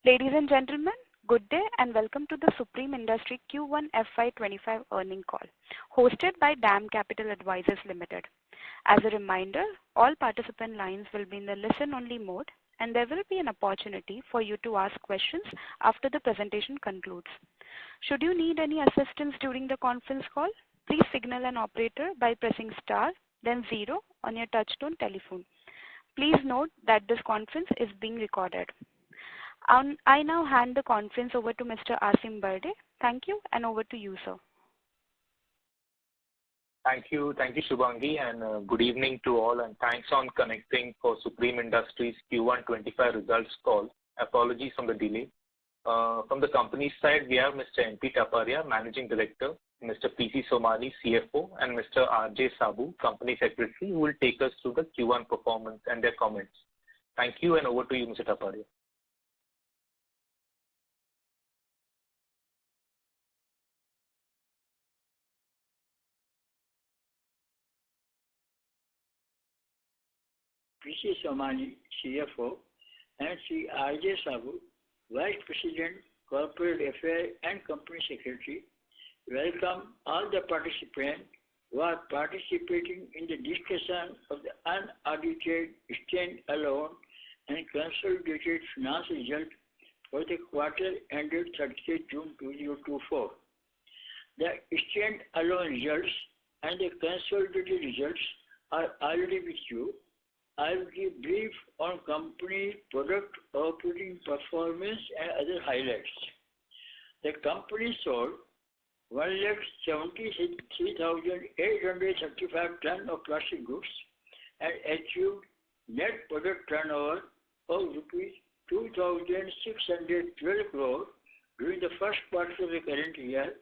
Ladies and gentlemen, good day and welcome to the Supreme Industries Q1 FY25 earnings call, hosted by DAM Capital Advisors Limited. As a reminder, all participant lines will be in the listen-only mode, and there will be an opportunity for you to ask questions after the presentation concludes. Should you need any assistance during the conference call, please signal an operator by pressing star, then 0 on your touchtone telephone. Please note that this conference is being recorded. I now hand the conference over to Mr. Asim Berde. Thank you, and over to you, sir. Thank you, Shubhangi, and good evening to all, and thanks on connecting for Supreme Industries Q1 25 results call. Apologies on the delay. From the company side, we have Mr. N.P. Taparia, Managing Director, Mr. P.C. Somani, CFO, and Mr. R.J. Sabu, Company Secretary, who will take us through the Q1 performance and their comments. Thank you, and over to you, Mr. Taparia. P.C. Somani, CFO, and Sri R.J. Sabu, Vice President, Corporate Affairs and Company Secretary, welcome all the participants who are participating in the discussion of the unaudited, stand-alone and consolidated financial results for the quarter ended 30th June 2024. The stand-alone results and the consolidated results are already with you. I will give brief on company product operating performance and other highlights. The company sold 173,835 tons of plastic goods and achieved net product turnover of rupees 2,612 crore during the first quarter of the current year,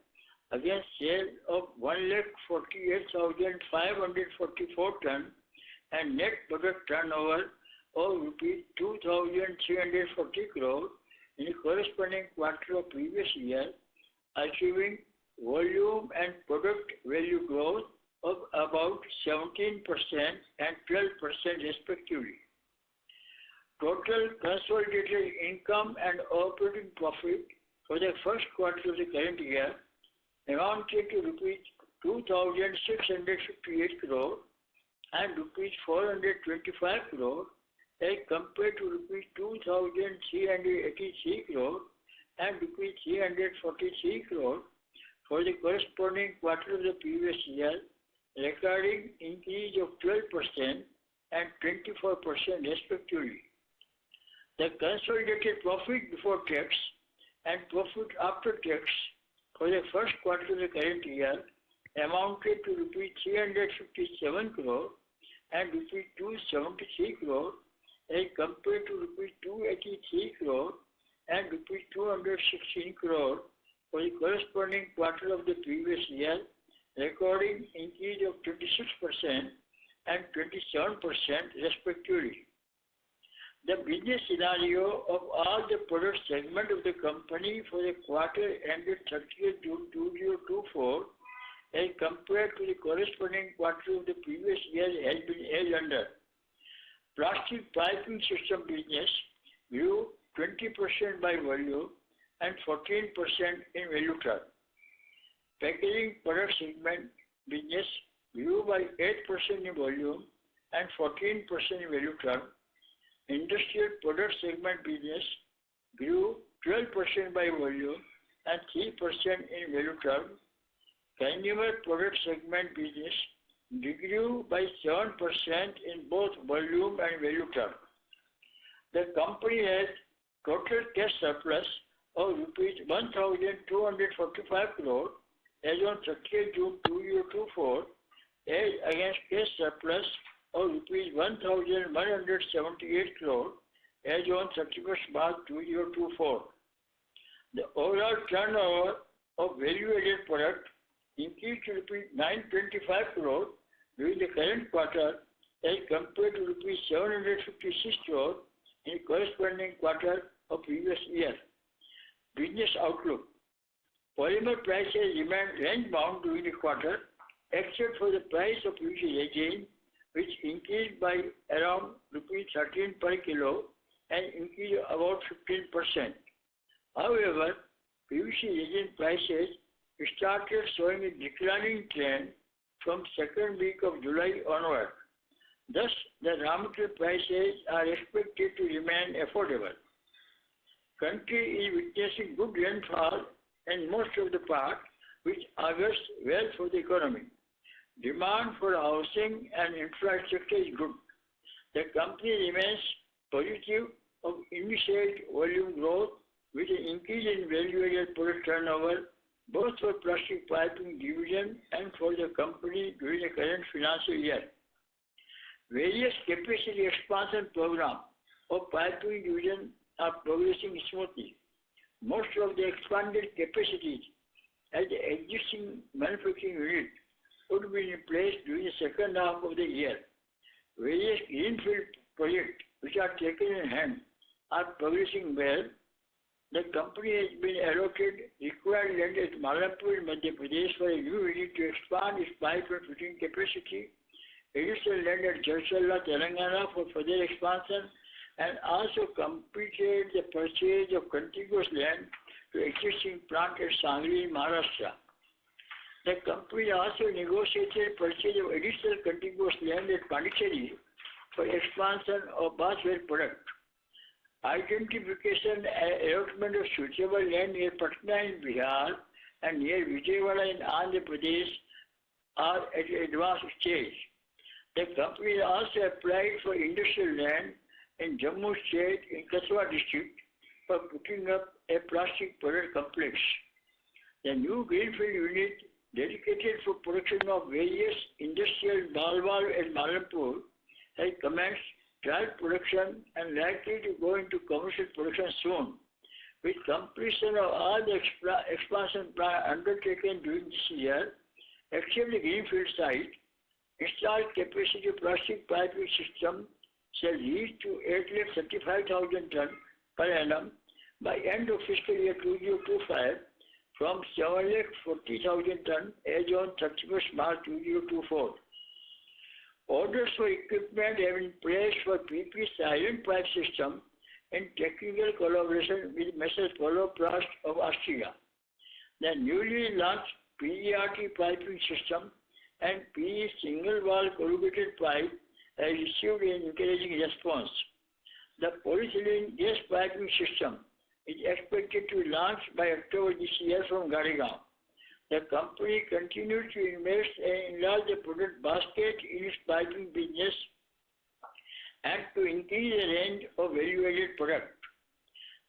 against sale of 148,544 tons and net product turnover of rupees 2,340 crore in the corresponding quarter of previous year, achieving volume and product value growth of about 17% and 12% respectively. Total consolidated income and operating profit for the first quarter of the current year amounted to rupees 2,658 crore and rupees 425 crore as compared to rupees 2,383 crore and rupees 343 crore for the corresponding quarter of the previous year, recording increase of 12% and 24% respectively. The consolidated profit before tax and profit after tax for the first quarter of the current year amounted to rupees 357 crore and rupees 273 crore as compared to rupees 283 crore and rupees 216 crore for the corresponding quarter of the previous year, recording increase of 26% and 27% respectively. The business scenario of all the product segment of the company for the quarter ended 30th June 2024 as compared to the corresponding quarter of the previous year has been as under. Plastic piping system business grew 20% by volume and 14% in value term. Packaging product segment business grew by 8% in volume and 14% in value term. Industrial product segment business grew 12% by volume and 3% in value term. Consumer product segment business grew by 7% in both volume and value term. The company has total cash surplus of rupees 1,245 crore as on 30th June 2024 as against cash surplus of rupees 1,178 crore as on 31st March 2024. The overall turnover of value-added product increased to rupees 925 crore during the current quarter as compared to rupees 756 crore in the corresponding quarter of previous year. Business outlook. Polymer prices remained range-bound during the quarter, except for the price of PVC resin, which increased by around rupees 13 per kilo and increased about 15%. However, PVC resin prices started showing a declining trend from second week of July onward. Thus, the raw material prices are expected to remain affordable. Country is witnessing good rainfall in most of the part, which augurs well for the economy. Demand for housing and infrastructure is good. The company remains positive of initial volume growth with an increase in value-added product turnover both for plastic piping division and for the company during the current financial year. Various capacity expansion programs of piping division are progressing smoothly. Most of the expanded capacities at the existing manufacturing unit would be in place during the second half of the year. Various greenfield projects which are taken in hand are progressing well. The company has been allocated required land at Malampur in Madhya Pradesh for a new unit to expand its pipe and fitting capacity, additional land at Jalsalla, Telangana for further expansion, and also completed the purchase of contiguous land to existing plant at Sangli, Maharashtra. The company also negotiated purchase of additional contiguous land at Pondicherry for expansion of bathware product. Identification and allotment of suitable land near Patna in Bihar and near Vijayawada in Andhra Pradesh are at an advanced stage. The company also applied for industrial land in Jammu State in Kaswa district for putting up a plastic product complex. The new greenfield unit dedicated for production of various industrial balwal and Malampur has commenced trial production and likely to go into commercial production soon. With completion of all the expansion plan undertaken during this year, except the greenfield site, installed capacity of plastic piping system shall reach to 835,000 tons per annum by end of fiscal year 2025 from 740,000 tons as on 31st March 2024. Orders for equipment have been placed for PP silent pipe system in technical collaboration with Messrs. Poloplast of Austria. The newly launched PERT piping system and PE single wall corrugated pipe has received an encouraging response. The polyethylene gas piping system is expected to be launched by October this year from Gadegaon. The company continues to invest and enlarge the product basket in its piping business and to increase the range of value-added product.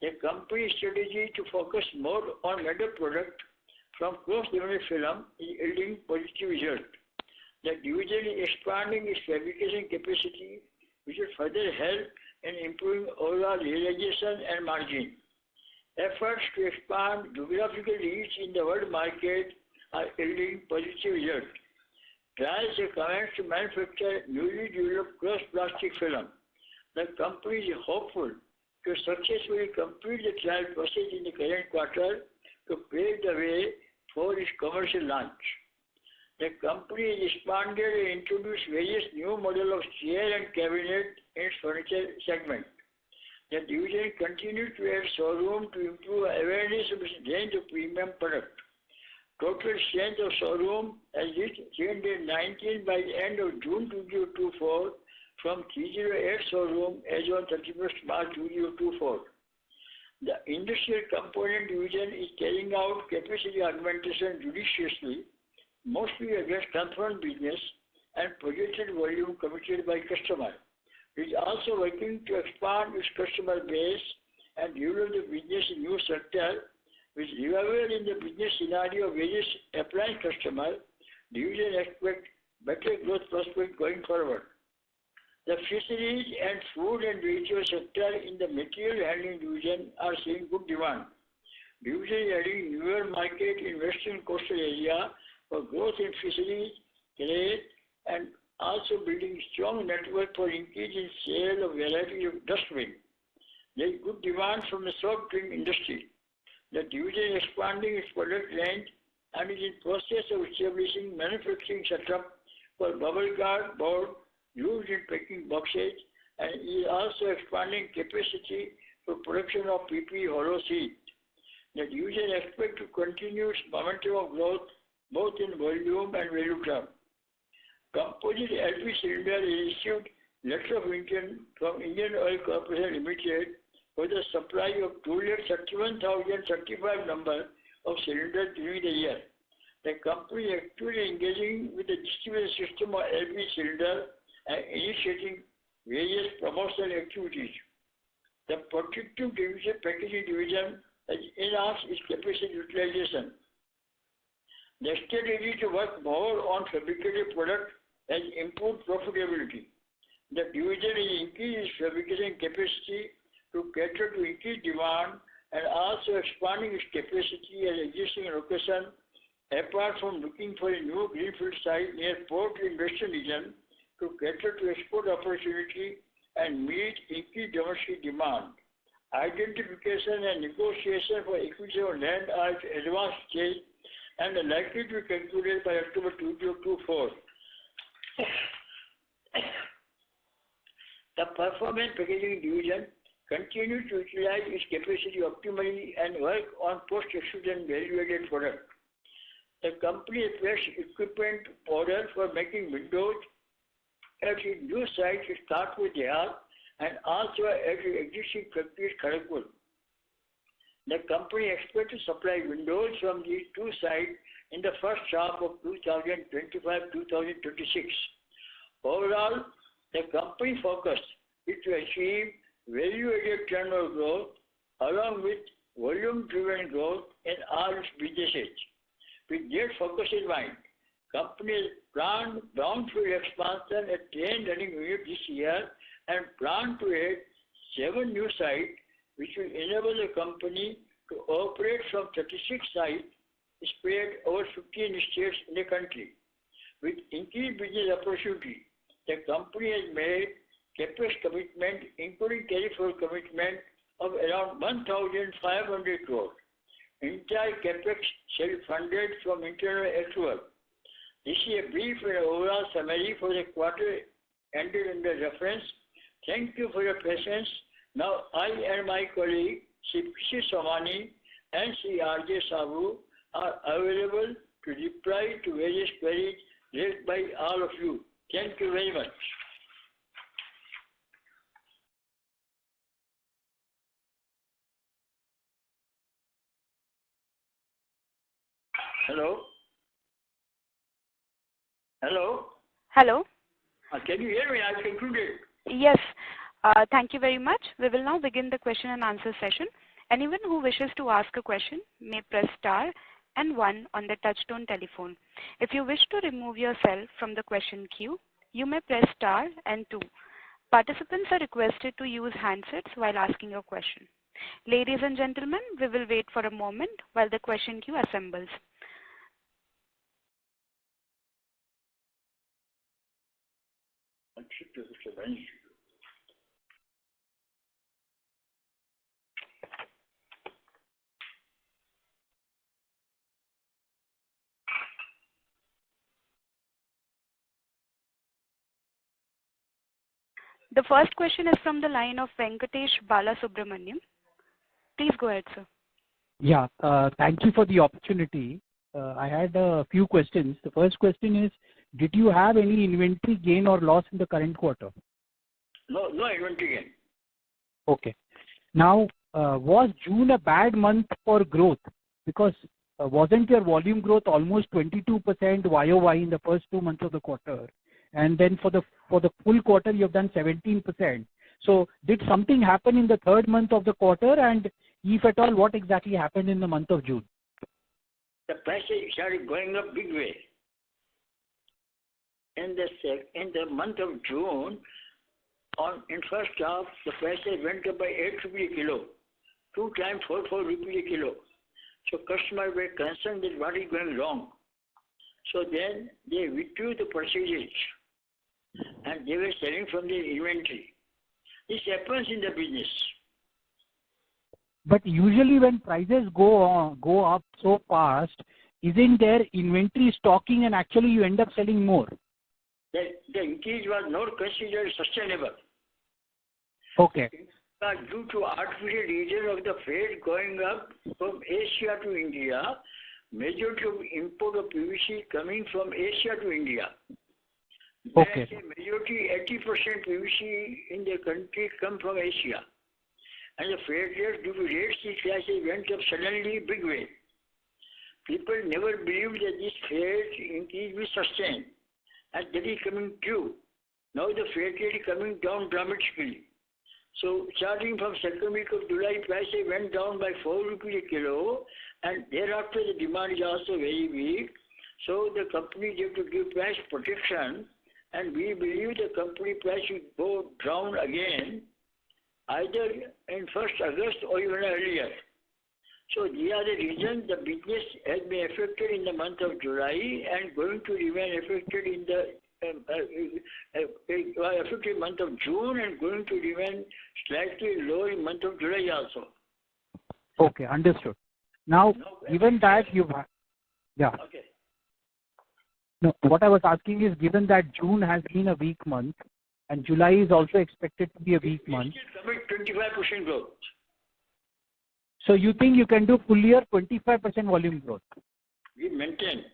The company's strategy to focus more on metal product from cross-laminated film is yielding positive result. The division is expanding its fabrication capacity, which will further help in improving overall realization and margin. Efforts to expand geographical reach in the world market are yielding positive results. Trials have commenced to manufacture newly developed cross-plastic film. The company is hopeful to successfully complete the trial process in the current quarter to pave the way for its commercial launch. The company has expanded and introduced various new models of chair and cabinet in its furniture segment. The division continues to add showroom to improve awareness of its range of premium product. Total strength of showroom has reached 319 by the end of June 2024 from 308 showroom as on 31st March 2024. The industrial component division is carrying out capacity augmentation judiciously, mostly against confirmed business and projected volume committed by customer. It is also working to expand its customer base and develop the business in new sector. With revival in the business scenario of various appliance customers, division expects better growth prospects going forward. The fisheries and food and vegetable sector in the material handling division are seeing good demand. Division is adding newer market in western coastal area for growth in fisheries, trade, and also building strong network for increase in sale of variety of dustbin. There is good demand from the soft drink industry. The division is expanding its product range and is in process of establishing manufacturing setup for bubble guard board used in packing boxes and is also expanding capacity for production of PP hollow sheet. The division expects to continue its momentum of growth both in volume and value terms. Composite LP cylinder received letter of intent from Indian Oil Corporation Limited for the supply of 231,035 number of cylinders during the year. The company is actively engaging with the distribution system of LP cylinder and initiating various promotional activities. The protective division packaging division has enhanced its capacity utilization. The strategy to work more on fabricated product has improved profitability. The division has increased its fabrication capacity to cater to increased demand and also expanding its capacity at existing location, apart from looking for a new greenfield site near port in western region to cater to export opportunity and meet increased domestic demand. Identification and negotiation for acquisition of land are at advanced stage and are likely to be concluded by October 2024. The performance packaging division continues to utilize its capacity optimally and work on post-extrusion value-added product. The company has placed equipment order for making windows at its new site to start with Bihar and also at its existing factory at Kharagpur. The company expects to supply windows from these two sites in the first half of 2025-2026. Overall, the company focus is to achieve value-added turnover growth along with volume-driven growth in all its businesses. With that focus in mind, company has planned brownfield expansion at 10 running units this year and plan to add 7 new sites, which will enable the company to operate from 36 sites spread over 15 states in the country. With increased business opportunity, the company has made CapEx commitment, including carry-forward commitment of around 1,500 crore. Entire CapEx shall be funded from internal accrual. This is a brief and overall summary for the quarter ended in the reference. Thank you for your patience. Now I and my colleague, Sri P.C. Somani and Sri R.J. Sabu are available to reply to various queries raised by all of you. Thank you very much. Hello? Hello? Hello. Can you hear me? I concluded. Yes. Thank you very much. We will now begin the question and answer session. Anyone who wishes to ask a question may press star and 1 on the touchtone telephone. If you wish to remove yourself from the question queue, you may press star and 2. Participants are requested to use handsets while asking a question. Ladies and gentlemen, we will wait for a moment while the question queue assembles. The first question is from the line of Venkatesh Balasubramaniam. Please go ahead, sir. Yeah, thank you for the opportunity. I had a few questions. The first question is, did you have any inventory gain or loss in the current quarter? No inventory gain. Okay. Now, was June a bad month for growth? Because wasn't your volume growth almost 22% YOY in the first 2 months of the quarter? And then for the full quarter, you have done 17%. So did something happen in the third month of the quarter? And if at all, what exactly happened in the month of June? The prices started going up big way. In the month of June, in first half, the prices went up by 8 rupees a kilo, 2 times 4 rupees a kilo. So customers were concerned that what is going wrong. So then they withdrew the purchases and they were selling from the inventory. This happens in the business. But usually when prices go up so fast, isn't there inventory stocking and actually you end up selling more? The increase was not considered sustainable. Okay. Due to artificial reason of the freight going up from Asia to India, majority of import of PVC coming from Asia to India. Okay. Majority, 80% PVC in the country come from Asia. And the freight rate due to Red Sea crisis went up suddenly big way. People never believed that this freight increase will sustain. And that is coming true. Now the freight rate is coming down dramatically. So starting from second week of July, prices went down by 4 rupees a kilo, and thereafter the demand is also very weak. So the companies have to give price protection, and we believe the company price should go down again, either in 1st August or even earlier. So these are the reasons the business has been affected in the month of July and going to remain affected in the affected month of June and going to remain slightly low in month of July also. Okay, understood. Now, given that Okay. No, what I was asking is, given that June has been a weak month and July is also expected to be a weak month. Still coming 25% growth. So you think you can do full year 25% volume growth? We maintain.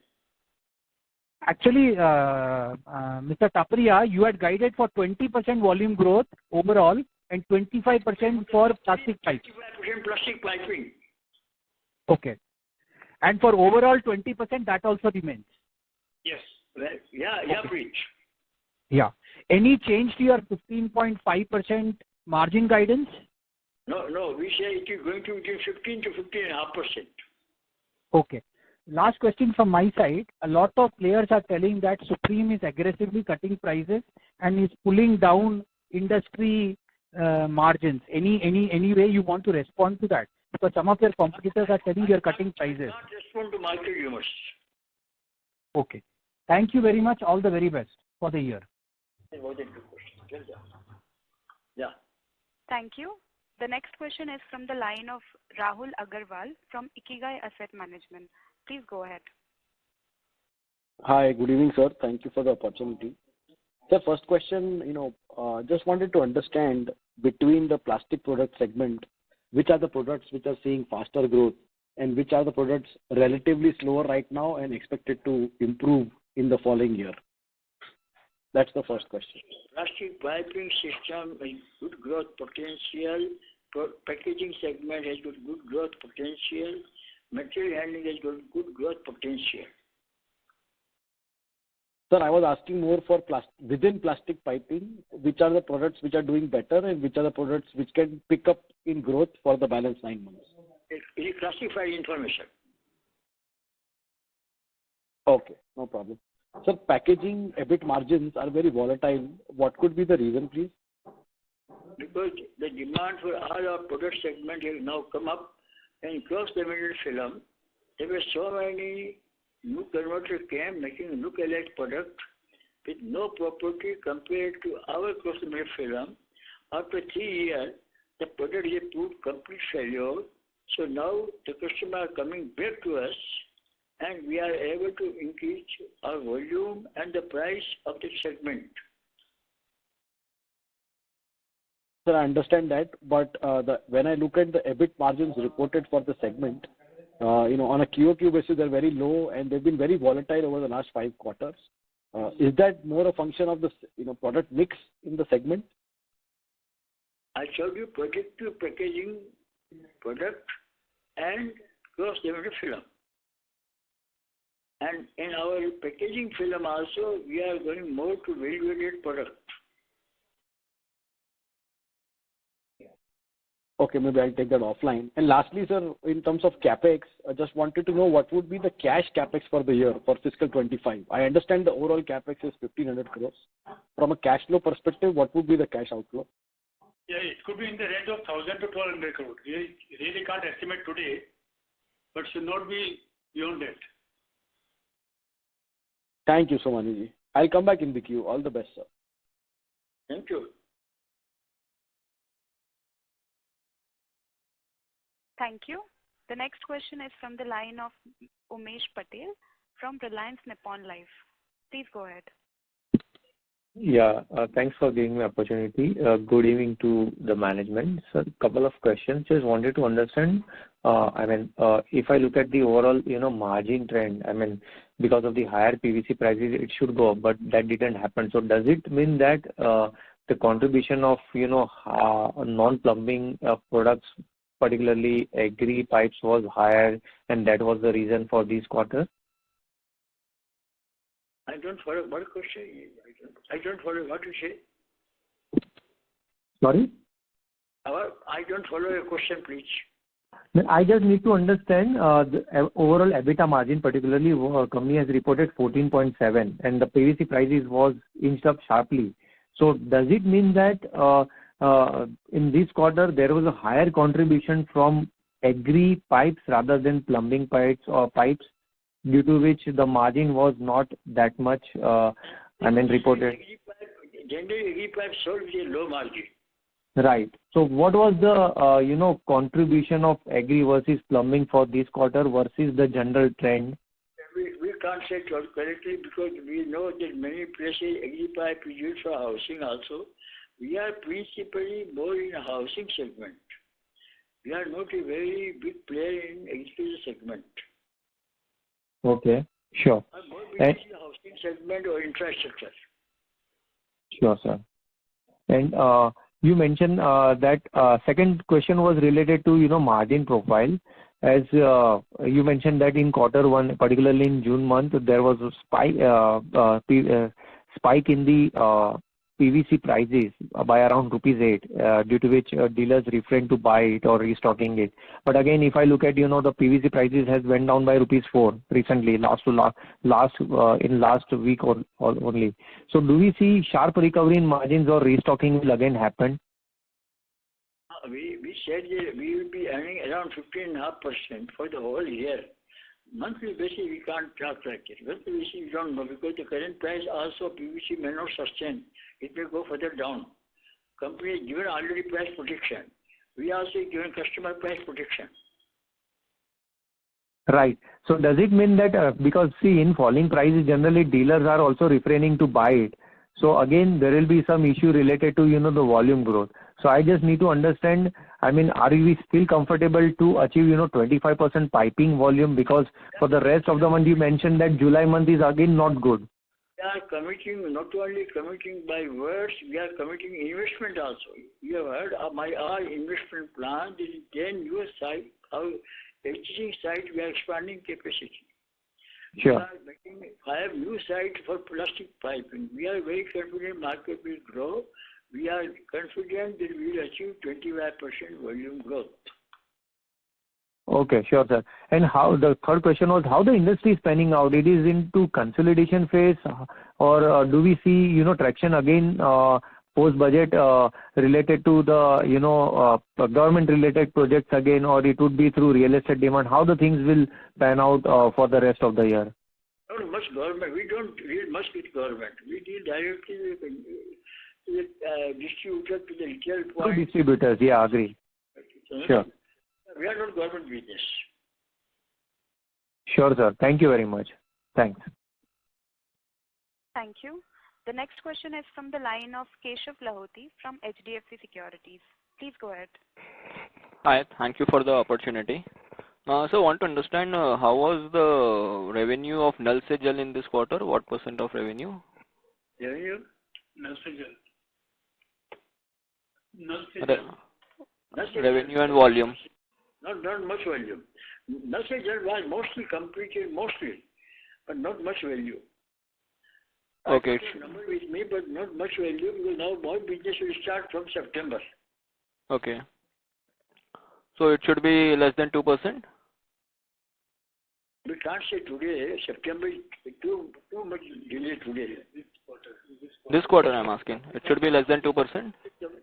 Actually, Mr. Taparia, you had guided for 20% volume growth overall and 25% for plastic pipes. 25% plastic piping. Okay. And for overall 20%, that also remains? Yes. Well, yeah, please. Yeah. Any change to your 15.5% margin guidance? No. We say it is going to be 15 to 15.5%. Okay. Last question from my side. A lot of players are telling that Supreme is aggressively cutting prices and is pulling down industry margins. Any way you want to respond to that? Because some of your competitors are telling you are cutting prices. I can't respond to market rumors. Okay. Thank you very much. All the very best for the year. Yeah. Thank you. The next question is from the line of Rahul Agarwal from Ikigai Asset Management. Please go ahead. Hi, good evening, sir. Thank you for the opportunity. Sir, first question, just wanted to understand between the plastic product segment, which are the products which are seeing faster growth and which are the products relatively slower right now and expected to improve in the following year? That's the first question. Plastic piping system has good growth potential. Packaging segment has got good growth potential. Material handling has got good growth potential. Sir, I was asking more for within plastic piping, which are the products which are doing better and which are the products which can pick up in growth for the balance 9 months? It is classified information. Okay, no problem. Sir, packaging EBIT margins are very volatile. What could be the reason, please? Because the demand for all our product segment has now come up, and cross-laminated film, there were so many new converters came making look-alike product with no property compared to our cross-laminated film. After 3 years, the product is proved complete failure. So now the customer are coming back to us, and we are able to increase our volume and the price of the segment. Sir, I understand that, but when I look at the EBIT margins reported for the segment, on a QOQ basis, they're very low and they've been very volatile over the last 5 quarters. Is that more a function of the product mix in the segment? I showed you protective packaging product and cross-laminated film. And in our packaging film also, we are going more to value-added product. Okay, maybe I'll take that offline. And lastly, sir, in terms of CapEx, I just wanted to know what would be the cash CapEx for the year for fiscal 25. I understand the overall CapEx is 1,500 crores. From a cash flow perspective, what would be the cash outflow? Yeah, it could be in the range of 1,000 to 1,200 crores. We really can't estimate today, but should not be beyond that. Thank you so much, Ji. I'll come back in the queue. All the best, sir. Thank you. Thank you. The next question is from the line of Umesh Patel from Reliance Nippon Life. Please go ahead. Yeah, thanks for giving me opportunity. Good evening to the management. So, couple of questions. Just wanted to understand, if I look at the overall, margin trend, because of the higher PVC prices, it should go up, but that didn't happen. So does it mean that the contribution of, non-plumbing products, particularly agri pipes, was higher, and that was the reason for this quarter? I don't follow what question. I don't follow what you say. Sorry? I don't follow your question, please. I just need to understand the overall EBITDA margin, particularly company has reported 14.7 and the PVC prices was inched up sharply. So does it mean that in this quarter there was a higher contribution from agri pipes rather than plumbing pipes or pipes, due to which the margin was not that much reported? Generally, agri pipe sold with a low margin. Right. So what was the contribution of agri versus plumbing for this quarter versus the general trend? We can't say it correctly because we know that many places agri pipe is used for housing also. We are principally more in a housing segment. We are not a very big player in agriculture segment. Okay, sure. More in the housing segment or infrastructure. Sure, sir. And you mentioned that second question was related to margin profile. As you mentioned that in quarter one, particularly in June month, there was a spike in the PVC prices by around rupees 8, due to which dealers refrained to buy it or restocking it. But again, if I look at the PVC prices has went down by rupees 4 recently, in last week or only. So do we see sharp recovery in margins or restocking will again happen? We said that we will be earning around 15.5% for the whole year. Monthly basis we can't talk like it. Monthly basis we don't know because the current price also PVC may not sustain. It may go further down. Company has given already price protection. We also given customer price protection. Right. So does it mean that because see in falling prices generally dealers are also refraining to buy it. So again there will be some issue related to the volume growth. So I just need to understand, are we still comfortable to achieve 25% piping volume, because for the rest of the month you mentioned that July month is again not good. We are committing, not only committing by words, we are committing investment also. You have heard of our investment plan. This is 10 new sites. Our existing site we are expanding capacity. Sure. We are making 5 new sites for plastic piping. We are very confident market will grow. We are confident that we will achieve 25% volume growth. Okay, sure, sir. And how the third question was how the industry is panning out? It is into consolidation phase, or do we see traction again post budget related to the government related projects again, or it would be through real estate demand? How the things will pan out for the rest of the year? Not much government. We don't deal much with government. We deal directly with distributor to the retail point. To distributors, yeah, agree. Sure. We are not government business. Sure, sir. Thank you very much. Thanks. Thank you. The next question is from the line of Keshav Lahoti from HDFC Securities. Please go ahead. Hi, thank you for the opportunity. So I want to understand how was the revenue of Nal Se Jal in this quarter? What % of revenue? Revenue? Nal Se Jal. Nal Se Jal. Revenue and volume. Not much volume. Nal Se Jal was mostly completed, but not much value. Okay. I have a number with me, but not much value because now more business will start from September. Okay. So it should be less than 2%? We can't say today. September is too much delay today. This quarter I'm asking. It should be less than 2%?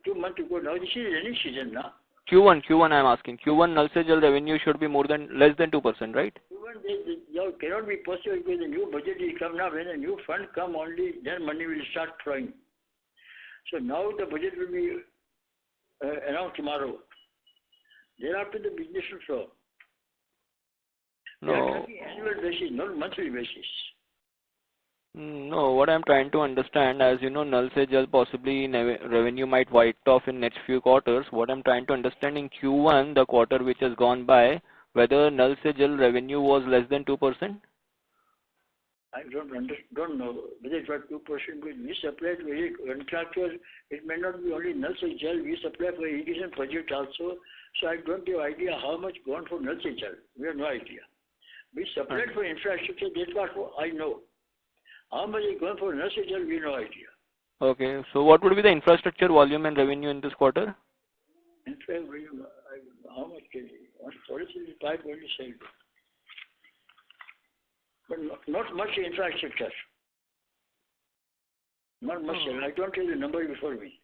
2 months ago. Now this is rainy season now. Q1 I'm asking. Q1 Nal Se Jal revenue should be less than 2%, right? Q1 cannot be possible because the new budget will come now. When the new fund come only, then money will start flowing. So now the budget will be announced tomorrow. Thereafter the business will flow. No. We are talking annual basis, not monthly basis. No, what I'm trying to understand, as you know, null se jal possibly revenue might write off in next few quarters. What I'm trying to understand in Q1, the quarter which has gone by, whether null se jal revenue was less than 2%? I don't know whether it was 2%, but we supply to very contractor. It may not be only null se jal. We supply for irrigation project also. So I don't have idea how much gone for null se jal. We have no idea. We supplied for infrastructure. That's what I know. How much is going for null se jal? We have no idea. Okay, so what would be the infrastructure volume and revenue in this quarter? In fact, how much can you? On policy is 5.7. But not much infrastructure. Not much. I don't have the number before me.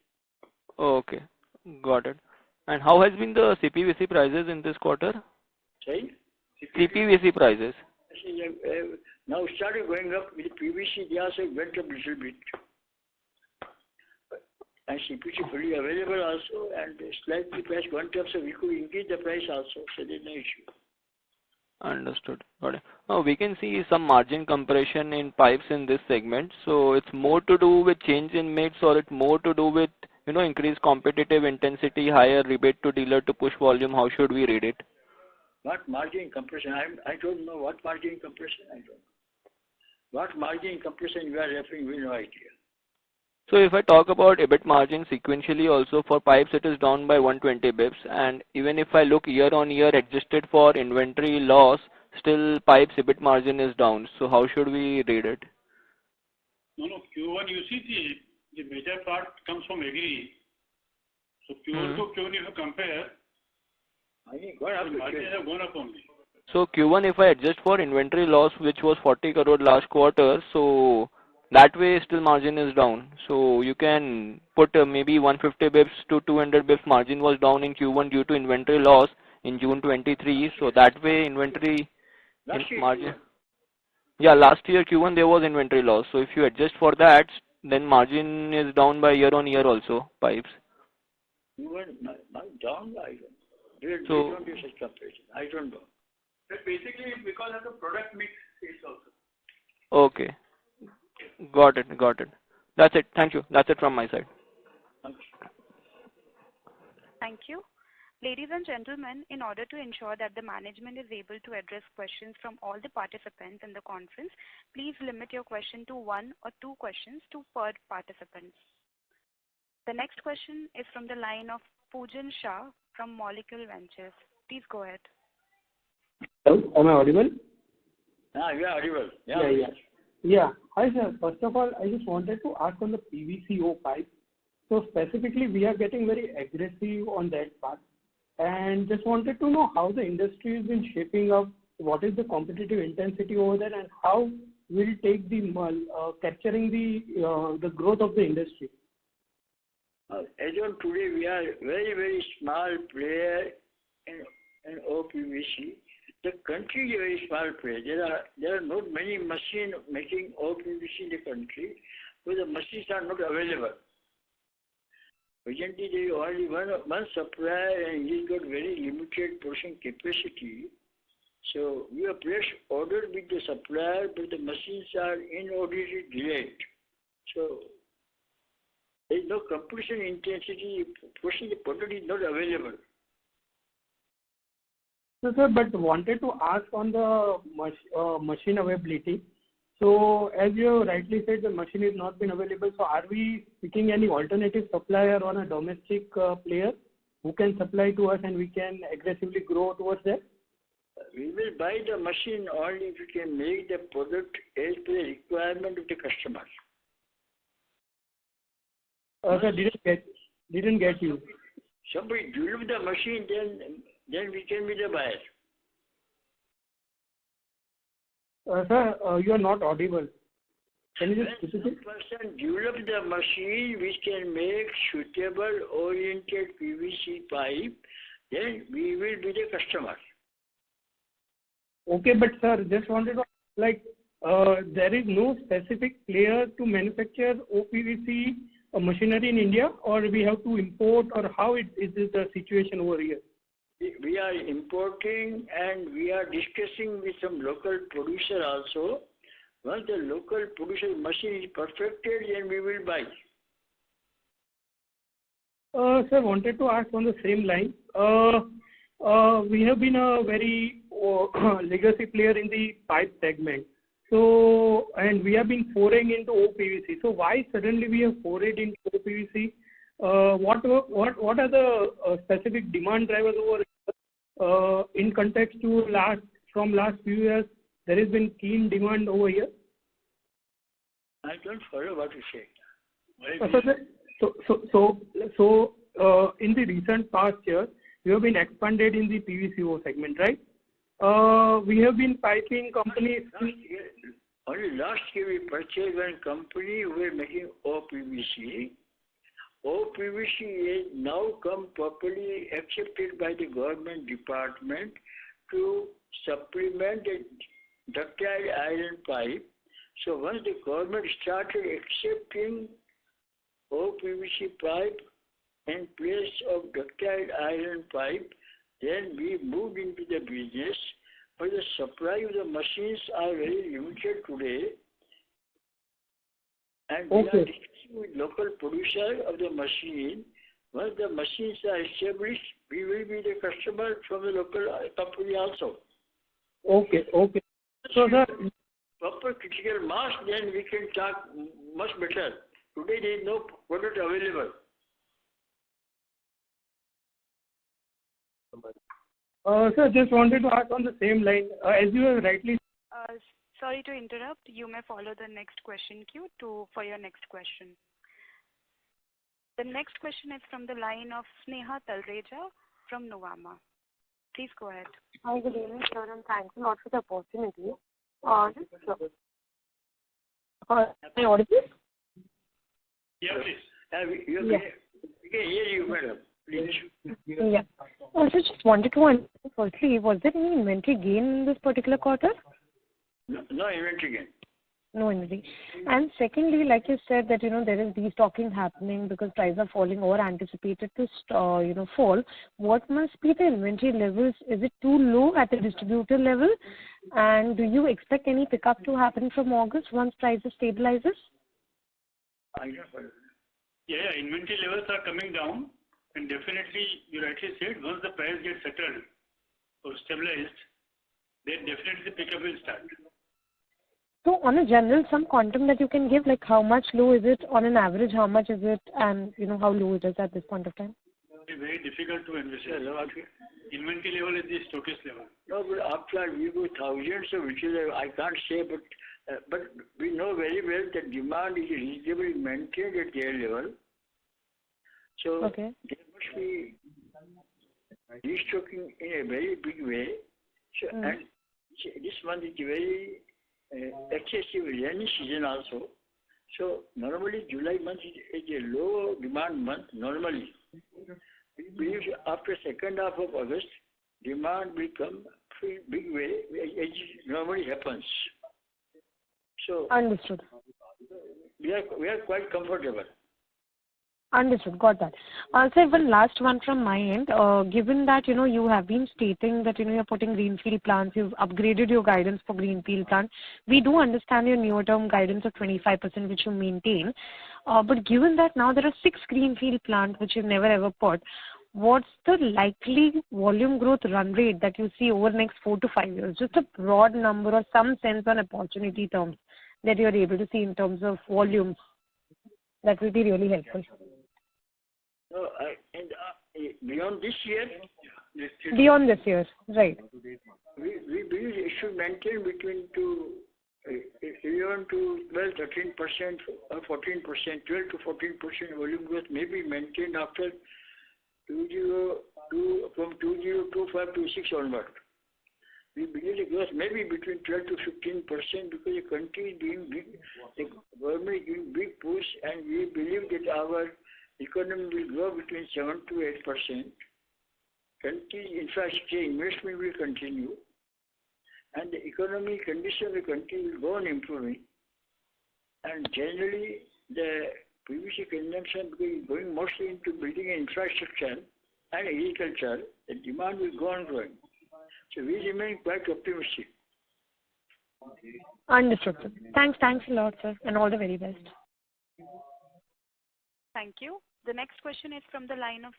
Okay, got it. And how has been the CPVC prices in this quarter? Say? CPVC prices. Now started going up with PVC. They also went up a little bit. And CPVC fully available also, and slightly price went up, so we could increase the price also. So there's no issue. Understood. Got it. Now we can see some margin compression in pipes in this segment. So it's more to do with change in mix, or it's more to do with, you know, increased competitive intensity, higher rebate to dealer to push volume. How should we read it? What margin compression? I don't know what margin compression. I don't know. What margin compression you are referring? We have no idea. So if I talk about EBIT margin sequentially also for pipes, it is down by 120 bips, and even if I look year on year adjusted for inventory loss, still pipes EBIT margin is down. So how should we read it? No, Q1 you see the major part comes from agri. So Q1 to Q1 if you compare, margins have gone up only. So Q1 if I adjust for inventory loss, which was 40 crore last quarter, so that way still margin is down. So you can put maybe 150 bips to 200 bips margin was down in Q1 due to inventory loss in June 23. So that way inventory margin. Yeah, last year Q1 there was inventory loss. So if you adjust for that, then margin is down by year on year also, pipes. Down, I don't So, don't do such comparison. I don't know. But basically because of the product mix is also. okay. Got it. That's it. Thank you. That's it from my side. Thank you. Ladies and gentlemen, in order to ensure that the management is able to address questions from all the participants in the conference, please limit your question to 1 or 2 questions per participant. The next question is from the line of Pujan Shah from Molecule Ventures. Please go ahead. Hello, am I audible? You are audible. Yeah. Hi, sir. First of all, I just wanted to ask on the PVCO pipe. So specifically, we are getting very aggressive on that part, and just wanted to know how the industry has been shaping up. What is the competitive intensity over there, and how will take the capturing the growth of the industry? As on today, we are very, very small player in OPVC. The country is a very small player. There are not many machines making OPVC in the country, but the machines are not available. Presently, there is only one supplier, and he's got very limited production capacity. So we have placed order with the supplier, but the machines are inordinately delayed. So there is no competition intensity. The product is not available. So, sir, but wanted to ask on the machine availability. So, as you rightly said, the machine has not been available. So, are we seeking any alternative supplier on a domestic player who can supply to us and we can aggressively grow towards that? We will buy the machine only if we can make the product as per the requirement of the customer. Sir, didn't get you. Somebody develop the machine, then we can be the buyer. Sir, you are not audible. Can you just repeat it? Person develop the machine which can make suitable oriented PVC pipe, then we will be the customer. Okay, but sir, just wanted to there is no specific player to manufacture OPVC machinery in India, or we have to import, or how is the situation over here? We are importing, and we are discussing with some local producer also. Once the local producer machine is perfected, then we will buy. Sir, wanted to ask on the same line. We have been a very legacy player in the pipe segment. So, and we have been foraying into OPVC. So, why suddenly we have forayed into OPVC? What are the specific demand drivers over in context to last few years? There has been keen demand over here. I don't follow what you say. So, in the recent past years, we have been expanded in the PVCO segment, right? We have been piping companies. Only last year we purchased one company who were making OPVC. OPVC is now come properly accepted by the government department to supplement the ductile iron pipe. So once the government started accepting OPVC pipe in place of ductile iron pipe, then we moved into the business. But the supply of the machines are very limited today. And we are discussing with local producer of the machine. Once the machines are established, we will be the customer from the local company also. Okay. So, sir, proper critical mass, then we can talk much better. Today there is no product available. Sir, just wanted to ask on the same line. As you have rightly. Sorry to interrupt. You may follow the next question queue for your next question. The next question is from the line of Sneha Talreja from Nuvama. Please go ahead. Hi, good evening, sir, and thanks a lot for the opportunity. My audible? Yeah, please. We can hear you, madam. Please. Yeah. Also, just wanted to understand, firstly, was there any inventory gain in this particular quarter? No inventory gain. No inventory. And secondly, like you said that, there is destocking happening because prices are falling or anticipated to, fall. What must be the inventory levels? Is it too low at the distributor level? And do you expect any pickup to happen from August once prices stabilizes? Yeah, inventory levels are coming down. And definitely, you rightly said, once the price gets settled or stabilized, then definitely the pickup will start. So, on a general, some quantum that you can give, like how much low is it on an average, how much is it, and how low it is at this point of time? It's very difficult to envisage. Inventory level is the stockist level. No, but after we go thousands of which I can't say, but we know very well that demand is reasonably maintained at their level. So there must be restocking in a very big way. So, and this month is very excessive rainy season also. So normally July month is a low demand month normally. We believe after second half of August, demand will come in big way as it normally happens. So understood. We are quite comfortable. Understood. Got that. Sir, one last one from my end. Given that, you have been stating that, you're putting greenfield plants, you've upgraded your guidance for greenfield plant. We do understand your near-term guidance of 25%, which you maintain. But given that now there are 6 greenfield plants, which you've never ever put, what's the likely volume growth run rate that you see over the next 4 to 5 years? Just a broad number or some sense on opportunity terms that you're able to see in terms of volumes. That will be really helpful. No, beyond this year? Beyond this year, right. We believe it should maintain between 11 to 12, 13% or 14%, 12 to 14% volume growth may be maintained after from 2025 to 6 onward. We believe the growth may be between 12 to 15% because the country is doing big, the government is doing big push, and we believe that our economy will grow between 7 to 8%. Country infrastructure investment will continue, and the economic condition of the country will go on improving. And generally, the PVC consumption is going mostly into building infrastructure and agriculture. The demand will go on growing. So we remain quite optimistic. Understood, sir. Thanks a lot, sir, and all the very best. Thank you. The next question is from the line of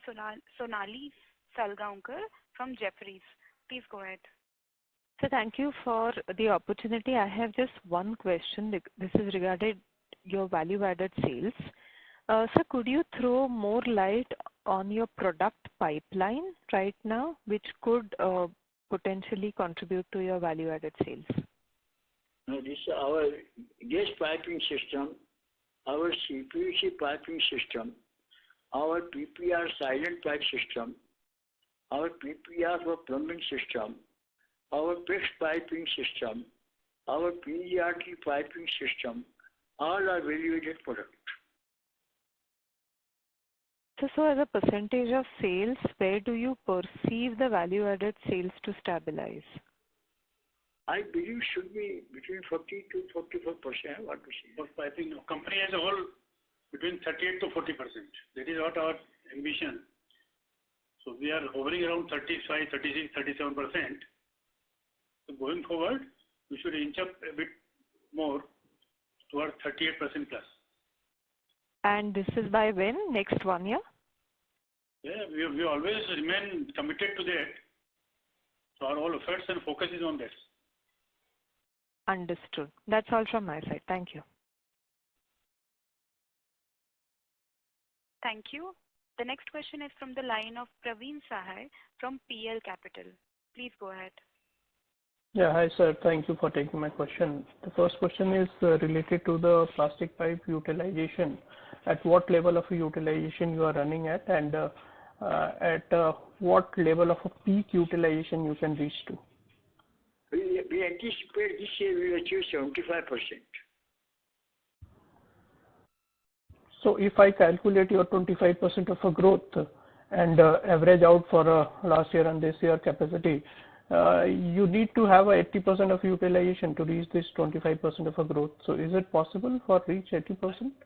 Sonali Salgaonkar from Jefferies. Please go ahead. So thank you for the opportunity. I have just one question. This is regarding your value-added sales. Sir, could you throw more light on your product pipeline right now, which could potentially contribute to your value-added sales? Now, this is our gas piping system, our CPVC piping system, our PPR silent pipe system, our PPR for plumbing system, our PEX piping system, our PERT piping system, all are value-added products. So as a percentage of sales, where do you perceive the value-added sales to stabilize? I believe should be between 40 to 44%. What to say? For piping, company as a whole, between 38 to 40%. That is what our ambition. So we are hovering around 35, 36, 37%. So going forward, we should inch up a bit more towards 38% plus. And this is by when? Next 1 year? Yeah, we always remain committed to that. So our all efforts and focus is on that. Understood. That's all from my side. Thank you. Thank you. The next question is from the line of Praveen Sahai from PL Capital. Please go ahead. Yeah, hi sir. Thank you for taking my question. The first question is related to the plastic pipe utilization. At what level of utilization you are running at, and at what level of a peak utilization you can reach to? We anticipate this year we will achieve 75%. So if I calculate your 25% of a growth and average out for last year and this year capacity, you need to have a 80% of utilization to reach this 25% of a growth. So is it possible for reach 80%?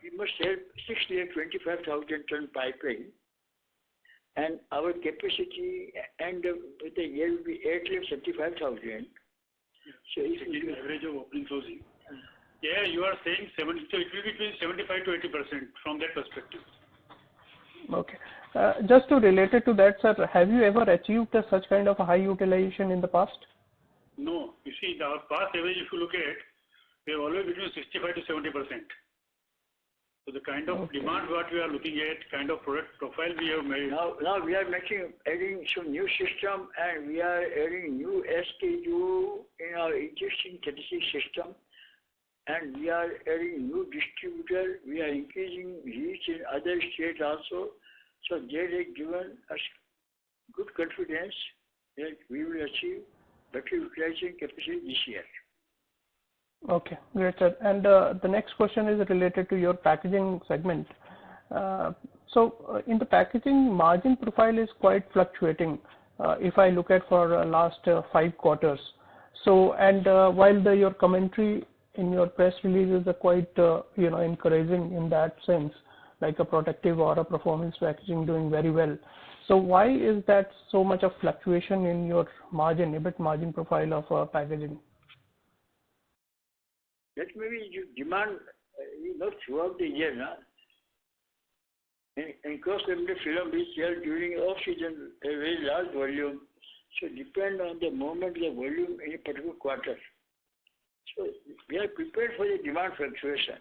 We must have 625,000 ton piping, and our capacity end of the year will be 875,000. So if you average of opening closing, yeah, you are saying 70. So it will be between 75 to 80% from that perspective. Okay. Just to relate it to that, sir, have you ever achieved such kind of a high utilization in the past? No. You see, our past average, if you look at, we are always between 65 to 70%. So the kind of demand what we are looking at, kind of product profile we have made. Now we are adding some new system, and we are adding new SKU in our existing 36 system, and we are adding new distributor. We are increasing reach in other states also. So they have given us good confidence that we will achieve better utilization capacity this year. Okay, great, sir. And the next question is related to your packaging segment. So in the packaging, margin profile is quite fluctuating if I look at for last 5 quarters. So, and while your commentary in your press releases are quite encouraging in that sense, like a protective or a performance packaging doing very well. So why is that so much of fluctuation in your margin, EBIT margin profile of packaging? That maybe you demand not throughout the year, na? And cross laminated film is here during off season a very large volume. So depend on the moment the volume in a particular quarter. So we are prepared for the demand fluctuation.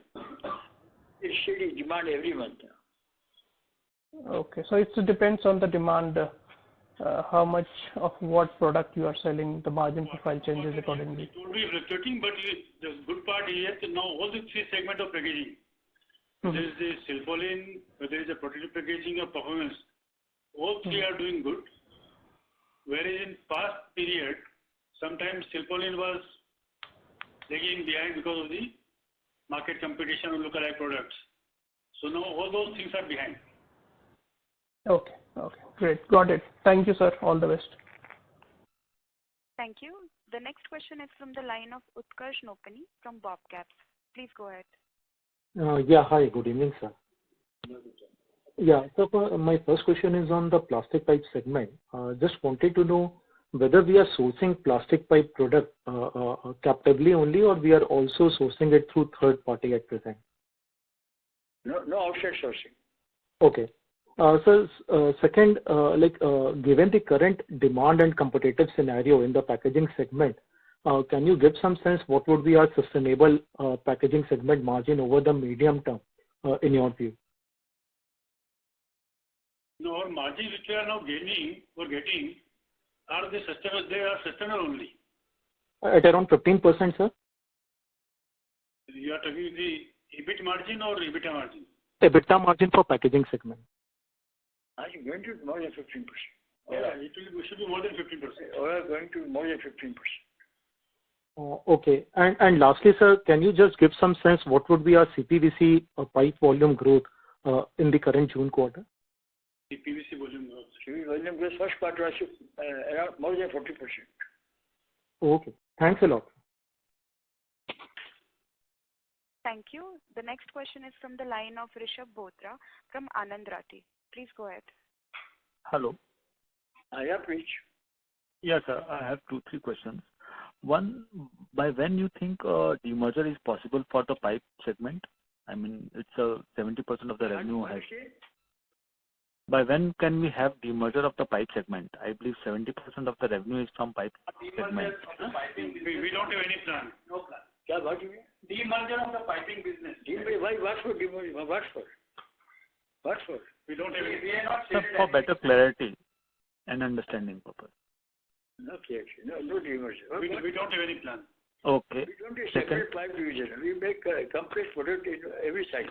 It's steady demand every month. Okay, so it depends on the demand, how much of what product you are selling, the margin profile changes accordingly. It will be fluctuating, but the good part is that now all the 3 segments of packaging, there is the silpaulin, whether it is a protective packaging or performance, all 3 are doing good. Whereas in past period, sometimes silpaulin was lagging behind because of the market competition on lookalike products. So now all those things are behind. Okay, great. Got it. Thank you, sir. All the best. Thank you. The next question is from the line of Utkarsh Nopany from Bobcaps. Please go ahead. Yeah, hi. Good evening, sir. Yeah, so my first question is on the plastic pipe segment. Just wanted to know whether we are sourcing plastic pipe product captively only, or we are also sourcing it through third party at present? No outside sourcing. Okay. So, second, given the current demand and competitive scenario in the packaging segment, can you give some sense what would be our sustainable packaging segment margin over the medium term, in your view? No, our margins which we are now gaining or getting are the sustainable. They are sustainable only. At around 15%, sir? You are talking the EBIT margin or EBITDA margin? EBITDA margin for packaging segment. I think going to more than 15%. Yeah, it should be more than 15%. Or going to more than 15%. Okay. And lastly, sir, can you just give some sense what would be our CPVC pipe volume growth in the current June quarter? CPVC volume growth. CPVC volume growth first quarter was around more than 40%. Okay. Thanks a lot. Thank you. The next question is from the line of Rishabh Botra from Anand Rathi. Please go ahead. Hello. Yeah, please. Yes, sir. I have 2-3 questions. One, by when you think demerger is possible for the pipe segment? I mean, it's 70% of the revenue has. By when can we have demerger of the pipe segment? I believe 70% of the revenue is from pipe segment. We don't have any plan. No plan. Yeah, what do you mean? Demerger of the piping business. Why? What for demerger? What for? What for? We don't have any. We are not for better clarity and understanding purpose. Okay. No demerger. We don't have any plan. Okay. We don't have separate pipe division. We make a complete product in every site.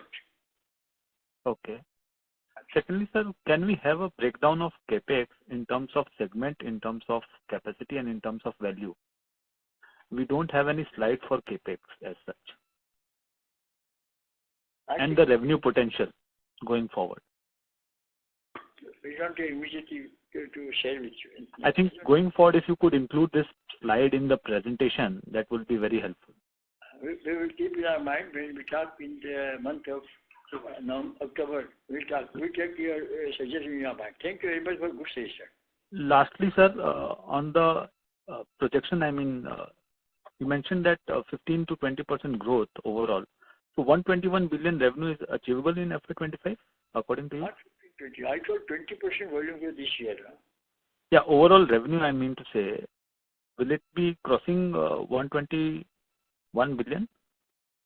Okay. Secondly, sir, can we have a breakdown of capex in terms of segment, in terms of capacity, and in terms of value? We don't have any slide for capex as such. And the revenue potential going forward. We don't immediately to share with you. I think going forward, if you could include this slide in the presentation, that would be very helpful. We will keep in our mind when we talk in the month of October. We'll take your suggestion in our mind. Thank you very much for good suggestion. Lastly, sir, on the projection, I mean, you mentioned that 15 to 20% growth overall. So 121 billion revenue is achievable in FY25, according to you? Not 15, I thought 20% volume growth this year. Huh? Yeah, overall revenue, I mean to say, will it be crossing 121 billion?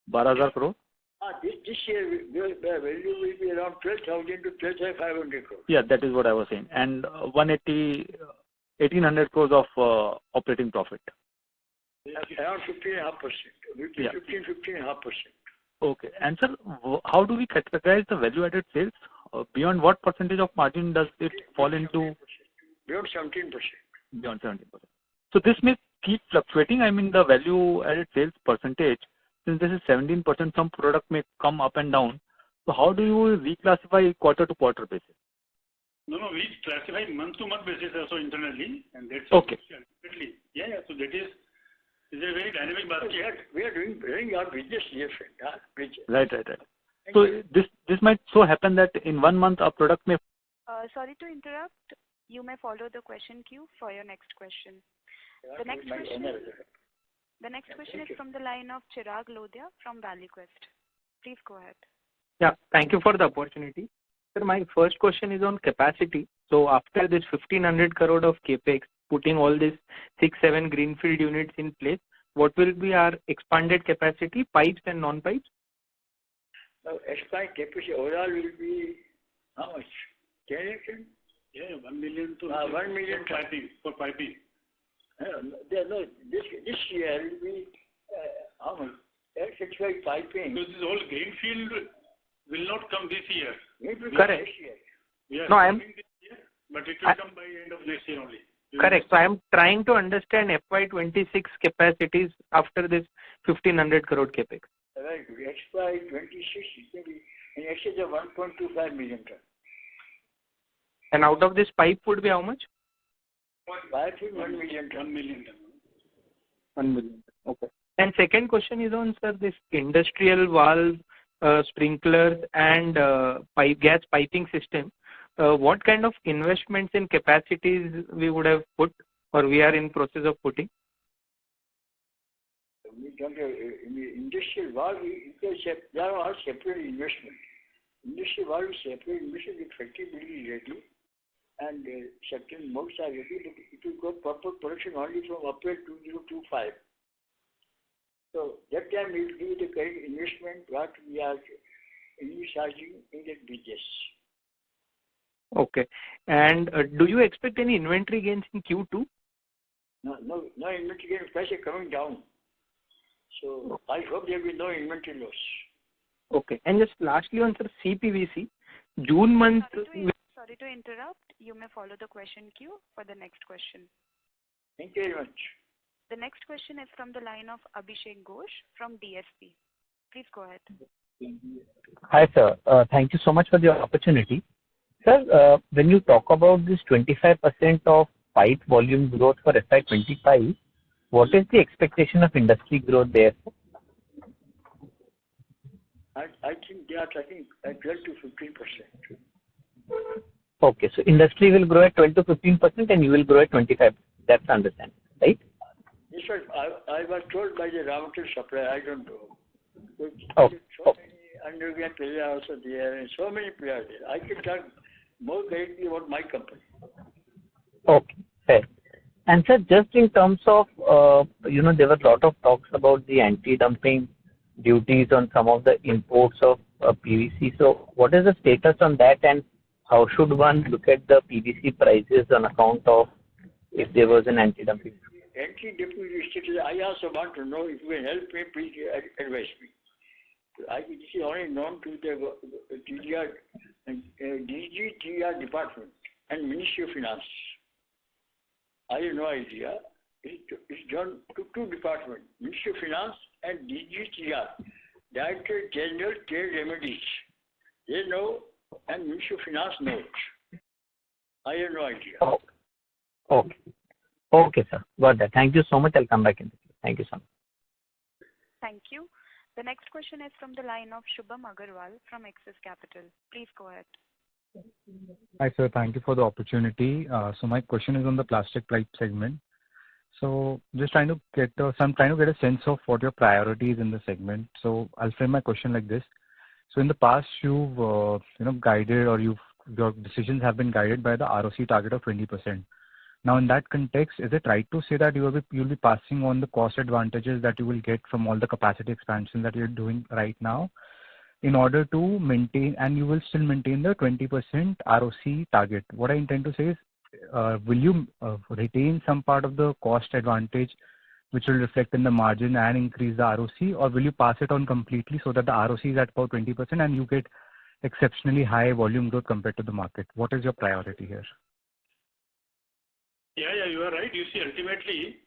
12,000 crore? This year, the value will be around 12,000 to 12,500 crores. Yeah, that is what I was saying. And 1,800 crores of operating profit. Around 15.5%. Yeah. 15.5%. Okay. And sir, how do we categorize the value-added sales? Beyond what percentage of margin does it fall into? Beyond 17%. Beyond 17%. So this may keep fluctuating. I mean, the value-added sales percentage, since this is 17%, some product may come up and down. So how do you reclassify quarter-to-quarter basis? No, we classify month-to-month basis also internally, and that's okay. Yeah. So that is a very dynamic basket. We are doing our business different. Right. So this might so happen that in 1 month a product may. Sorry to interrupt. You may follow the question queue for your next question. The next question is from the line of Chirag Lodhia from ValueQuest. Please go ahead. Yeah, thank you for the opportunity. Sir, my first question is on capacity. So after this 1,500 crore of capex, putting all these 6-7 greenfield units in place, what will be our expanded capacity, pipes and non-pipes? Expanded capacity overall will be how much? 10 million? Yeah, 1 million to 1 million for piping. No, this year will be how much? 65 piping. So this whole greenfield will not come this year. Correct. We are no, I am. This year, but it will come by end of next year only. Correct. So I am trying to understand FY26 capacities after this 1,500 crore capex. Right. FY26 will be in excess of 1.25 million ton. And out of this pipe would be how much? Pipe is 1 million ton. 1 million ton. 1 million. Okay. And second question is on, sir, this industrial valve, sprinklers and gas piping system. What kind of investments in capacities we would have put or we are in process of putting? We don't have in the industrial valve, there are all separate investment. Industrial valve is separate investment with factory building ready and certain molds are ready, but it will go proper production only from April 2025. So that time we will give the correct investment what we are charging in that business. Okay. And do you expect any inventory gains in Q2? No inventory gain, prices are coming down. So I hope there will be no inventory loss. Okay. And just lastly on sir, CPVC, June month. Sorry to interrupt. You may follow the question queue for the next question. Thank you very much. The next question is from the line of Abhishek Ghosh from DSP. Please go ahead. Hi, sir. Thank you so much for the opportunity. Sir, when you talk about this 25% of pipe volume growth for FY25, what is the expectation of industry growth there? I think they are tracking at 12 to 15%. Okay, so industry will grow at 12 to 15% and you will grow at 25%. That's understanding, right? Yes, sir. I was told by the raw material supplier. I don't know. Okay. So many underground players are also there and so many players there. I can talk more directly about my company. Okay, fair. And sir, just in terms of, there were a lot of talks about the anti-dumping duties on some of the imports of PVC. So what is the status on that and how should one look at the PVC prices on account of if there was an anti-dumping? Anti-dumping restrictions, I also want to know if you can help me, please advise me. This is only known to the DGTR department and Ministry of Finance. I have no idea. It's done to two departments, Ministry of Finance and DGTR, Director General Trade Remedies. They know and Ministry of Finance knows. I have no idea. Okay. Okay, sir. Got that. Thank you so much. I'll come back in. Thank you so much. Thank you. The next question is from the line of Shubham Agarwal from Axis Capital. Please go ahead. Hi, sir. Thank you for the opportunity. So my question is on the plastic pipe segment. So just trying to get a sense of what your priorities in the segment. So I'll frame my question like this. So in the past, you've guided or your decisions have been guided by the ROC target of 20%. Now, in that context, is it right to say that you'll be passing on the cost advantages that you will get from all the capacity expansion that you're doing right now in order to maintain, and you will still maintain the 20% ROC target? What I intend to say is, will you retain some part of the cost advantage which will reflect in the margin and increase the ROC, or will you pass it on completely so that the ROC is at about 20% and you get exceptionally high volume growth compared to the market? What is your priority here? Yeah, you are right. You see, ultimately,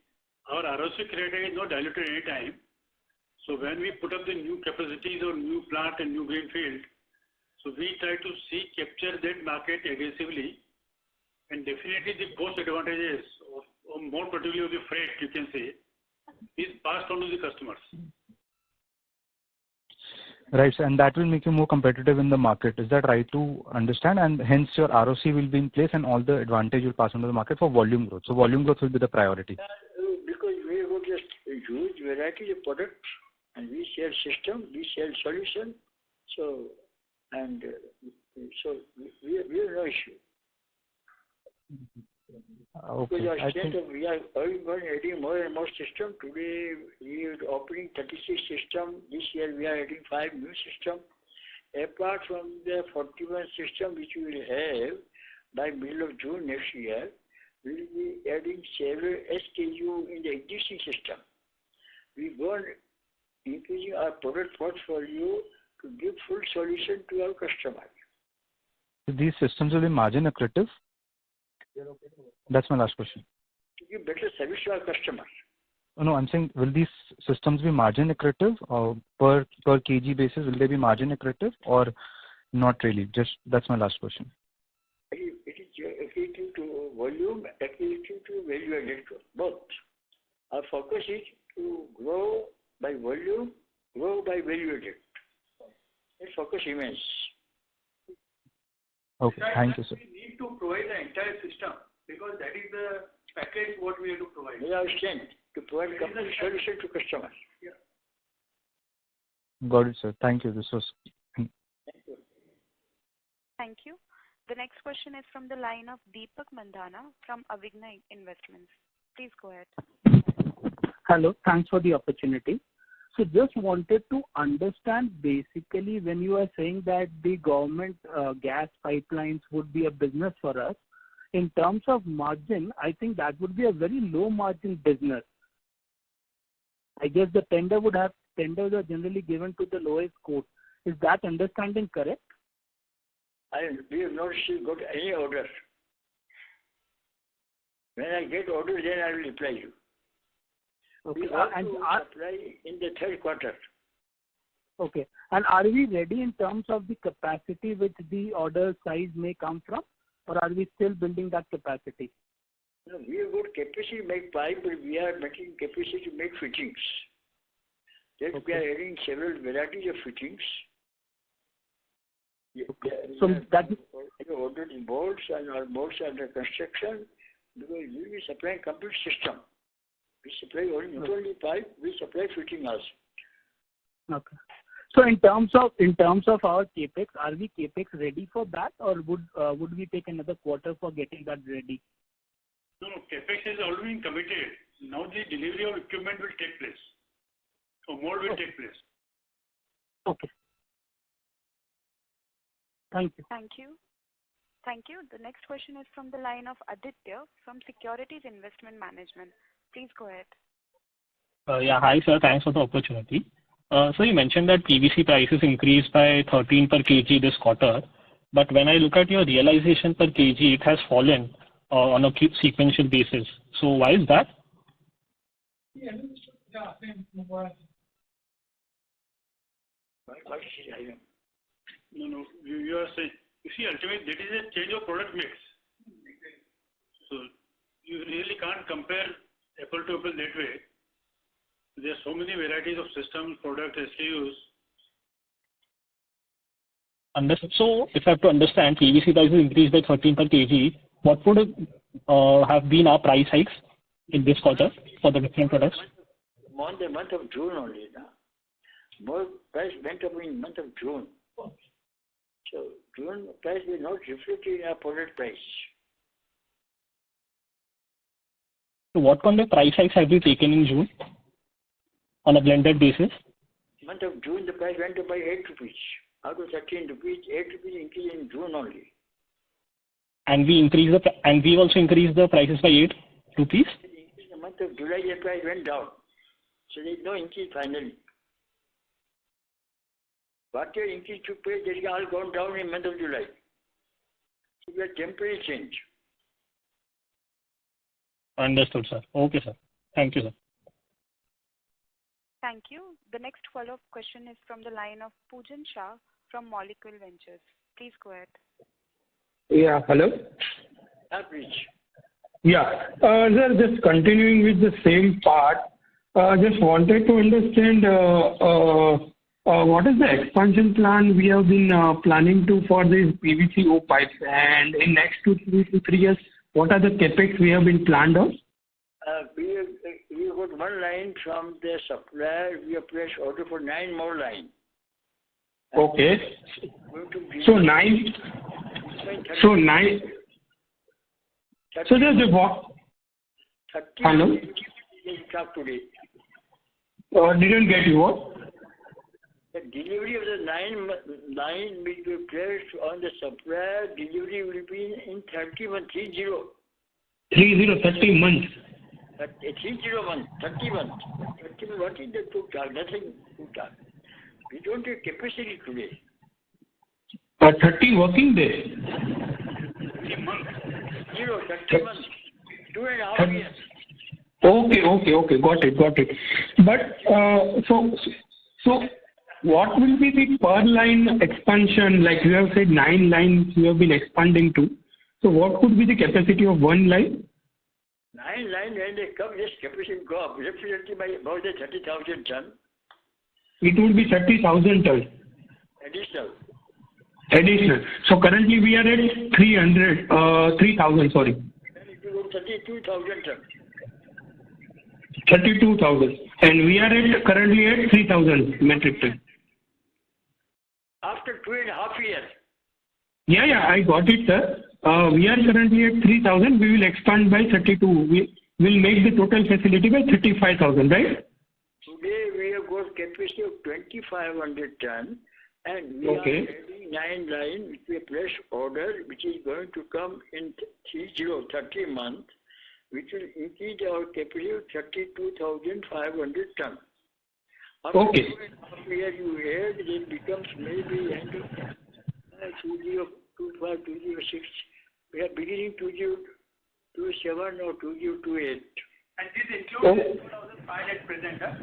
our ROC criteria is not diluted any time. So when we put up the new capacities or new plant and new greenfield, so we try to capture that market aggressively, and definitely the cost advantages, or more particularly the freight, you can say, is passed on to the customers. Right, and that will make you more competitive in the market. Is that right to understand? And hence your ROC will be in place and all the advantage will pass on to the market for volume growth. So volume growth will be the priority. Because we have just a huge variety of products and we sell system, we sell solution. So we have no issue. Okay. Because we are adding more and more system. Today we are opening 36 system. This year we are adding 5 new system. Apart from the 41 system which we will have by middle of June next year, we will be adding several SKU in the existing system. We go on increasing our product portfolio to give full solution to our customer. These systems will be margin accretive? That's my last question. To give better service to our customers. No, I'm saying, will these systems be margin accretive or per kg basis? Will they be margin accretive or not really? That's my last question. It is accretive to volume, accretive to value added growth. Both. Our focus is to grow by volume, grow by value added. That focus remains. Okay, thank you, sir. We need to provide the entire system because that is the package what we have to provide. We are sent to provide complete solution to customers. Got it, sir. Thank you. This was. Thank you. The next question is from the line of Deepak Mandhana from Avigna Investments. Please go ahead. Hello. Thanks for the opportunity. So just wanted to understand basically when you are saying that the government gas pipelines would be a business for us, in terms of margin, I think that would be a very low margin business. I guess the tenders are generally given to the lowest quote. Is that understanding correct? We have not still got any order. When I get order, then I will reply you. Okay. We have to supply in the third quarter. Okay. And are we ready in terms of the capacity which the order size may come from, or are we still building that capacity? No, we have got capacity to make pipe, but we are making capacity to make fittings. That we are adding several varieties of fittings. So that we ordered bolts and our bolts are under construction because we will be supplying complete system. We supply not only pipe, we supply fitting also. Okay. So in terms of our capex, are we capex ready for that, or would we take another quarter for getting that ready? No, capex has already been committed. Now the delivery of equipment will take place. So more will take place. Okay. Thank you. Thank you. Thank you. The next question is from the line of Aditya from Securities Investment Management. Please go ahead. Yeah, hi sir. Thanks for the opportunity. So you mentioned that PVC prices increased by 13 per kg this quarter, but when I look at your realization per kg, it has fallen on a sequential basis. So why is that? No, you are saying, you see, ultimately that is a change of product mix. So you really can't compare apple to apple that way. There are so many varieties of systems, product SKUs. Understood. So if I have to understand, PVC prices increased by 13 per kg, what would have been our price hikes in this quarter for the different products? On the month of June only. More price went up in the month of June. So June price will not reflect in our product price. So what kind of price hikes have you taken in June on a blended basis? Month of June, the price went up by 8 rupees. Out of 13 rupees, 8 rupees increase in June only. And we also increased the prices by 8 rupees? In the month of July, the price went down. So there is no increase finally. Whatever increase took place, that is all gone down in the month of July. So we have temporary change. Understood, sir. Okay, sir. Thank you, sir. Thank you. The next follow-up question is from the line of Pujan Shah from Molecule Ventures. Please go ahead. Yeah, hello? Please. Yeah. Sir, just continuing with the same part, just wanted to understand what is the expansion plan we have been planning to for these PVCO pipes, and in next 2 to 3 years, what are the capex we have been planned on? We got one line from the supplier. We have placed order for 9 more lines. Okay. So 9. So 9. So there's what? Hello? Talk today. Didn't get you what? The delivery of the 9 will be placed on the supplier. Delivery will be in 30 months. 30 months. 30 months. 30 months. 30 months. What is the total? Nothing total. We don't have capacity today. 30 working days. 30 months. 30 months. 2.5 years. Okay. Got it. But so what will be the per line expansion? Like you have said, 9 lines you have been expanding to. So what could be the capacity of one line? 9 lines, when they come, this capacity go up, definitely by about 30,000 tons. It would be 30,000 tons. Additional. So currently we are at 3,000, sorry. Then if you go 32,000 tons. 32,000. And we are currently at 3,000 metric ton. After 2.5 years. Yeah, I got it, sir. We are currently at 3,000. We will expand by 32. We will make the total facility by 35,000, right? Today we have got capacity of 2,500 ton, and we are having 9 lines which we placed order, which is going to come in 30 months, which will increase our capacity of 32,500 ton. After 2.5 years, you add, it becomes maybe end of 2025, 2026. We are beginning 2027 or 2028. And this includes 2,500 present, huh?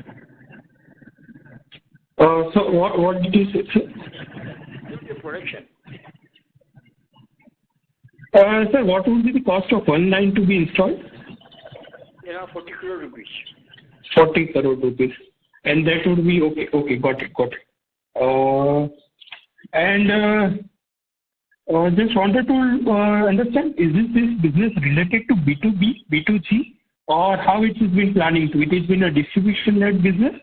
So what did you say? The production. Sir, what would be the cost of one line to be installed? 40 crore rupees. 40 crore rupees. And that would be okay, got it. Just wanted to understand, is this business related to B2B, B2G, or how it has been planning to? It has been a distribution-led business?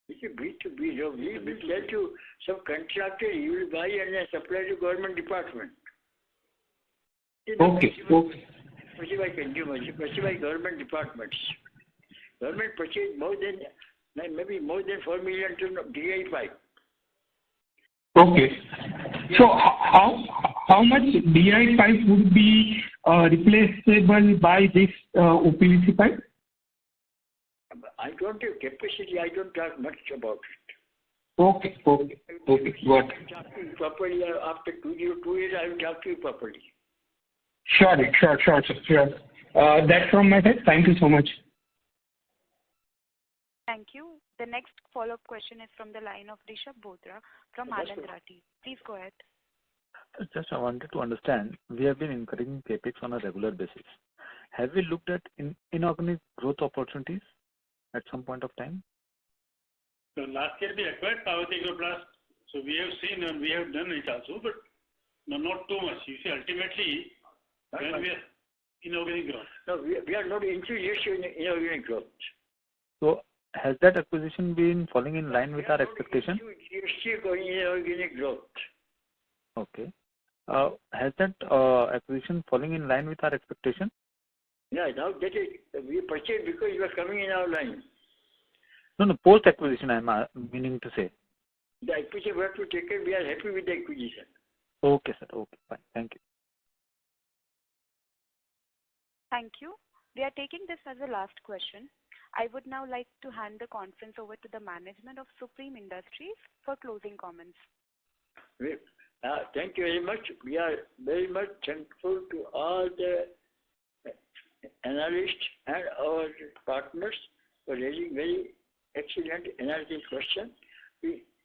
It's a B2B job. We will sell to some contractor, he will buy and then supply to government department. Okay. Purchased by consumers, purchased by government departments. Government purchased maybe more than 4 million ton of DI pipe. Okay. So how much DI pipe would be replaceable by this OPVC pipe? I don't have capacity. I don't talk much about it. Okay. Got it. Talk to you properly after 2 years. I will talk to you properly. Sure. That's from my side. Thank you so much. Thank you. The next follow-up question is from the line of Rishabh Bothra from Anand Rathi. Please go ahead. Just I wanted to understand, we have been incurring capex on a regular basis. Have we looked at inorganic growth opportunities at some point of time? So last year we acquired Parvati Agroplast, so we have seen and we have done it also, but not too much. You see, ultimately, when we are inorganic growth. No, we are not interested in inorganic growth. So has that acquisition been falling in line with our expectation? Inorganic growth. Okay. Has that acquisition falling in line with our expectation? Yeah, now that is, we purchased because you are coming in our line. No, post-acquisition I'm meaning to say. The acquisition we have to take it, we are happy with the acquisition. Okay, sir. Okay, fine. Thank you. Thank you. We are taking this as a last question. I would now like to hand the conference over to the management of Supreme Industries for closing comments. Thank you very much. We are very much thankful to all the analysts and our partners for raising very excellent analytic questions.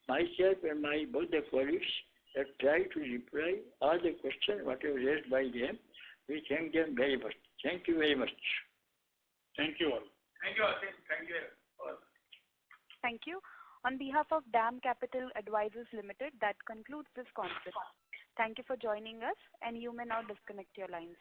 Myself and both the colleagues have tried to reply all the questions whatever raised by them. We thank them very much. Thank you very much. Thank you all. Thank you all. Thank you all. Thank you. On behalf of DAM Capital Advisors Limited, that concludes this conference. Thank you for joining us, and you may now disconnect your lines.